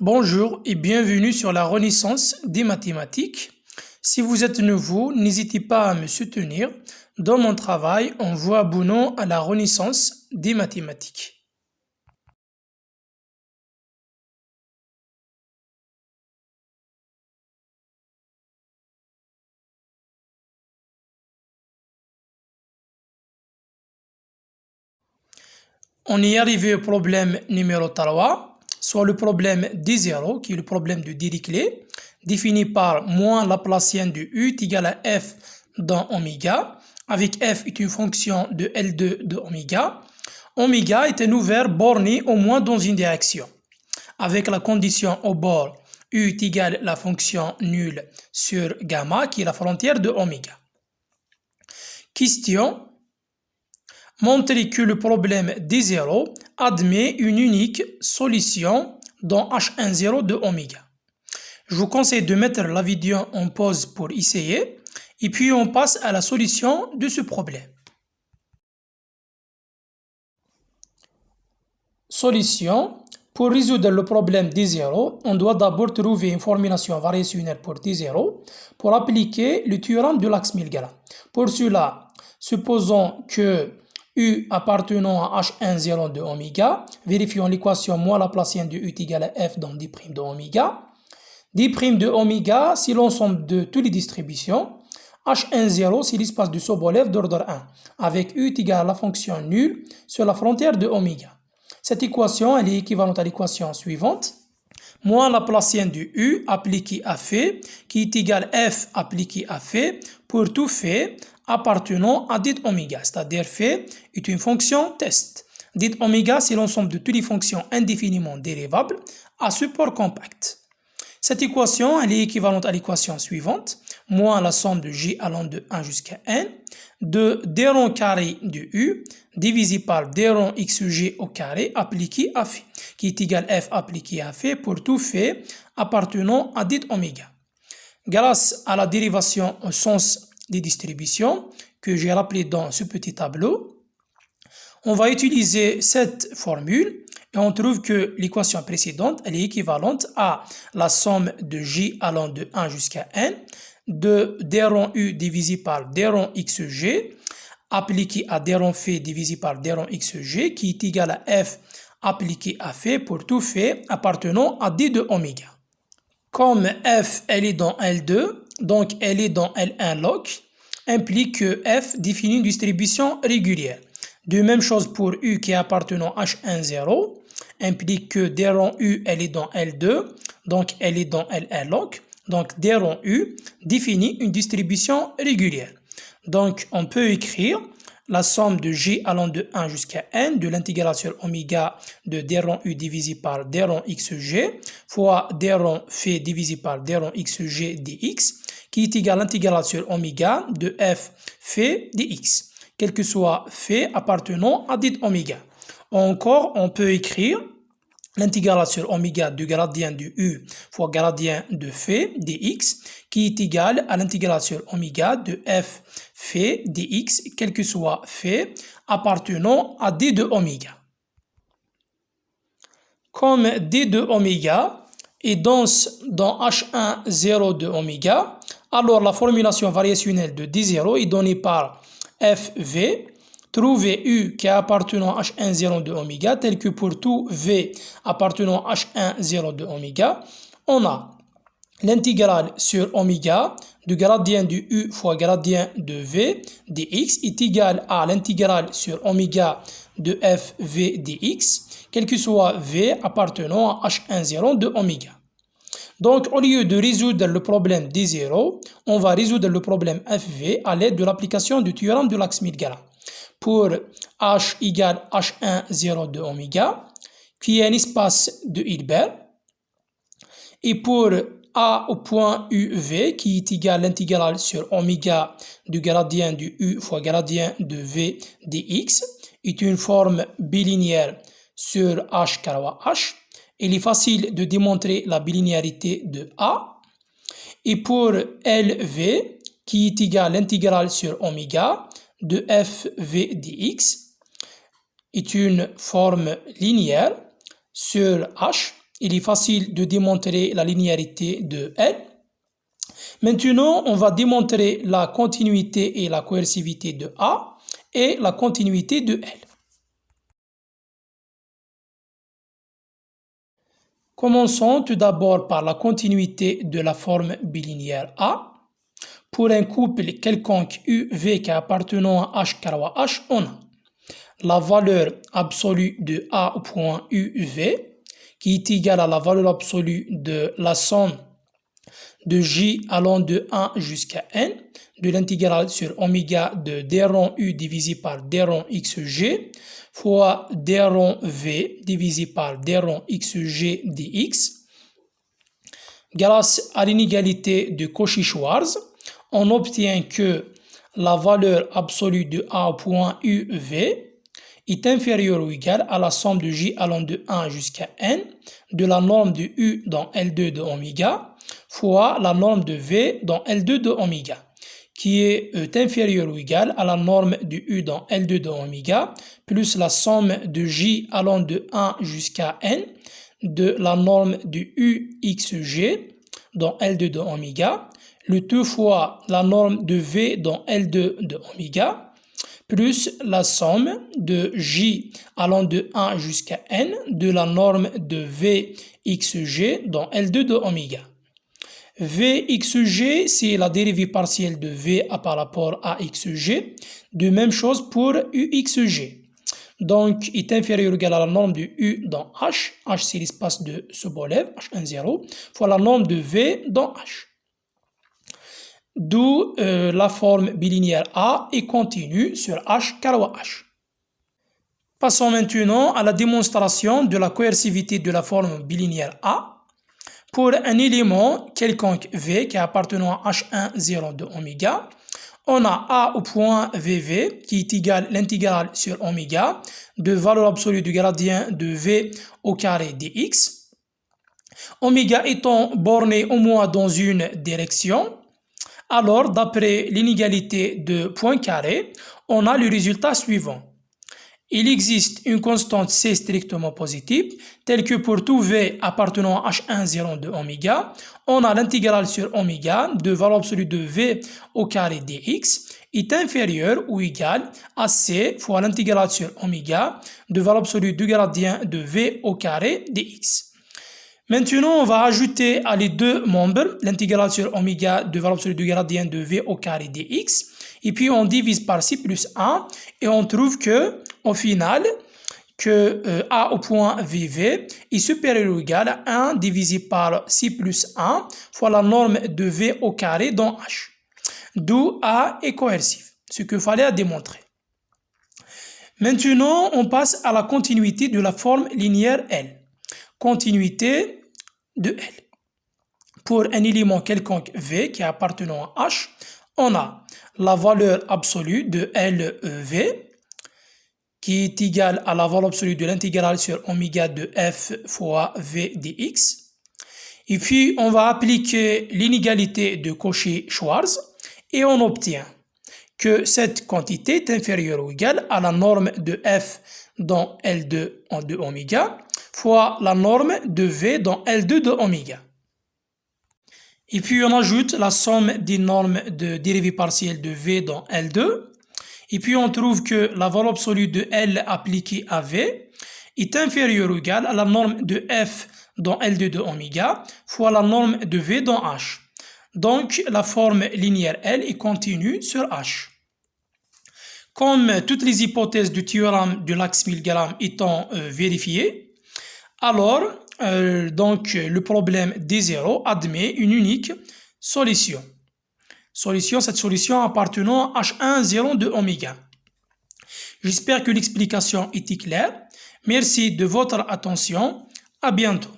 Bonjour et bienvenue sur la Renaissance des mathématiques. Si vous êtes nouveau, n'hésitez pas à me soutenir dans mon travail en vous abonnant à la Renaissance des mathématiques. On est arrivé au problème numéro 3, soit le problème D0, qui est le problème de Dirichlet, défini par moins Laplacienne de U est égal à f dans oméga, avec f est une fonction de L2 de oméga. Oméga est un ouvert borné au moins dans une direction, avec la condition au bord U est égal à la fonction nulle sur gamma, qui est la frontière de oméga. Question. Montrer que le problème D0 admet une unique solution dans H10 de oméga. Je vous conseille de mettre la vidéo en pause pour essayer et puis on passe à la solution de ce problème. Solution. Pour résoudre le problème D0, on doit d'abord trouver une formulation variationnelle pour D0 pour appliquer le théorème de l'axe Milgara. Pour cela, supposons que U appartenant à H10 de oméga, vérifions l'équation moins Laplacienne de U est égal à F dans D' de oméga. D' de oméga, c'est l'ensemble de toutes les distributions. H10, c'est l'espace de Sobolev d'ordre 1, avec U est égal à la fonction nulle sur la frontière de oméga. Cette équation elle est équivalente à l'équation suivante. Moins Laplacienne de U appliqué à phi, qui est égal à F appliqué à phi, pour tout phi appartenant à dit oméga, c'est-à-dire phi est une fonction test. Dit oméga, c'est l'ensemble de toutes les fonctions indéfiniment dérivables à support compact. Cette équation elle est équivalente à l'équation suivante. Moins la somme de J allant de 1 jusqu'à n, de d rond carré de U divisé par d rond xg au carré appliqué à phi, qui est égal à f appliqué à phi pour tout phi appartenant à dit oméga. Grâce à la dérivation au sens des distributions que j'ai rappelé dans ce petit tableau, on va utiliser cette formule et on trouve que l'équation précédente elle est équivalente à la somme de J allant de 1 jusqu'à n de d rond U divisé par d rond xg appliqué à d rond phi divisé par d rond xg qui est égal à f appliqué à phi pour tout phi appartenant à d de oméga. Comme f elle est dans L2, donc elle est dans L1 log, implique que f définit une distribution régulière. De même chose pour U qui est appartenant à H10, implique que d rond U elle est dans L2, donc elle est dans L1 log. Donc, d rond U définit une distribution régulière. Donc, on peut écrire la somme de J allant de 1 jusqu'à n de l'intégrale sur oméga de d rond U divisé par d rond xg fois d rond phi divisé par d rond xg dx qui est égal à l'intégrale sur oméga de f phi dx, quel que soit phi appartenant à dit oméga. Encore, on peut écrire l'intégrale sur oméga du gradient de U fois gradient de phi dx qui est égal à l'intégrale sur oméga de f phi dx quel que soit phi appartenant à d de oméga. Comme d de oméga est dense dans H10 de oméga, alors la formulation variationnelle de D0 est donnée par fv. Trouver U qui est appartenant à H10 de oméga, tel que pour tout V appartenant à H10 de oméga, on a l'intégrale sur oméga du gradient de U fois gradient de V dx est égal à l'intégrale sur oméga de fv dx, quel que soit V appartenant à H10 de oméga. Donc, au lieu de résoudre le problème D0, on va résoudre le problème fv à l'aide de l'application du théorème de l'axe Milgara. Pour H égale H10 de oméga, qui est un espace de Hilbert, et pour A au point UV, qui est égal à l'intégrale sur oméga du gradient de U fois gradient de V dx, est une forme bilinéaire sur H carré H. Il est facile de démontrer la bilinéarité de A. Et pour LV, qui est égal à l'intégrale sur oméga de fv dx, est une forme linéaire sur H il est facile de démontrer la linéarité de L. Maintenant, on va démontrer la continuité et la coercivité de A et la continuité de L. Commençons tout d'abord par la continuité de la forme bilinéaire A. Pour un couple quelconque UV qui appartenant à H carré H, on a la valeur absolue de A au point UV qui est égale à la valeur absolue de la somme de J allant de 1 jusqu'à N de l'intégrale sur oméga de d rond U divisé par d rond XG fois d rond V divisé par d rond XG dx. Grâce à l'inégalité de Cauchy-Schwarz, on obtient que la valeur absolue de A au point UV est inférieure ou égale à la somme de J allant de 1 jusqu'à N de la norme de U dans L2 de oméga fois la norme de V dans L2 de oméga, qui est inférieure ou égale à la norme de U dans L2 de oméga plus la somme de J allant de 1 jusqu'à N de la norme de UXG dans L2 de oméga, le tout fois la norme de V dans L2 de oméga, plus la somme de J allant de 1 jusqu'à N de la norme de VXG dans L2 de oméga. VXG, c'est la dérivée partielle de V par rapport à XG. De même chose pour UXG. Donc, est inférieur ou égal à la norme de U dans H. H, c'est l'espace de Sobolev, H1, 0, fois la norme de V dans H. D'où la forme bilinéaire A est continue sur H carré H. Passons maintenant à la démonstration de la coercivité de la forme bilinéaire A. Pour un élément quelconque V qui est appartenant à H1, 0 de oméga, on a A au point VV qui est égal à l'intégrale sur oméga de valeur absolue du gradient de V au carré dx. Oméga étant borné au moins dans une direction, alors d'après l'inégalité de points carrés, on a le résultat suivant. Il existe une constante C strictement positive, telle que pour tout V appartenant à H1, 0 de oméga, on a l'intégrale sur oméga de valeur absolue de V au carré dx est inférieure ou égale à C fois l'intégrale sur oméga de valeur absolue du gradient de V au carré dx. Maintenant, on va ajouter à les deux membres l'intégrale sur oméga de valeur absolue du gradient de V au carré dx. Et puis, on divise par C plus 1 et on trouve que, au final, que A au point VV est supérieur ou égal à 1 divisé par C plus 1 fois la norme de V au carré dans H. D'où A est coercif, ce qu'il fallait démontrer. Maintenant, on passe à la continuité de la forme linéaire L. Continuité de L. Pour un élément quelconque V qui est appartenant à H, on a la valeur absolue de LV qui est égale à la valeur absolue de l'intégrale sur oméga de F fois V dx. Et puis, on va appliquer l'inégalité de Cauchy-Schwarz et on obtient que cette quantité est inférieure ou égale à la norme de F dans L2 en 2 oméga fois la norme de V dans L2 de oméga. Et puis on ajoute la somme des normes de dérivée partielle de V dans L2. Et puis on trouve que la valeur absolue de L appliquée à V est inférieure ou égale à la norme de F dans L2 de oméga fois la norme de V dans H. Donc la forme linéaire L est continue sur H. Comme toutes les hypothèses du théorème de l'axe Milgram étant vérifiées, alors donc le problème D0 admet une unique solution. Cette solution appartenant à H1, 0 de oméga. J'espère que l'explication était claire. Merci de votre attention. À bientôt.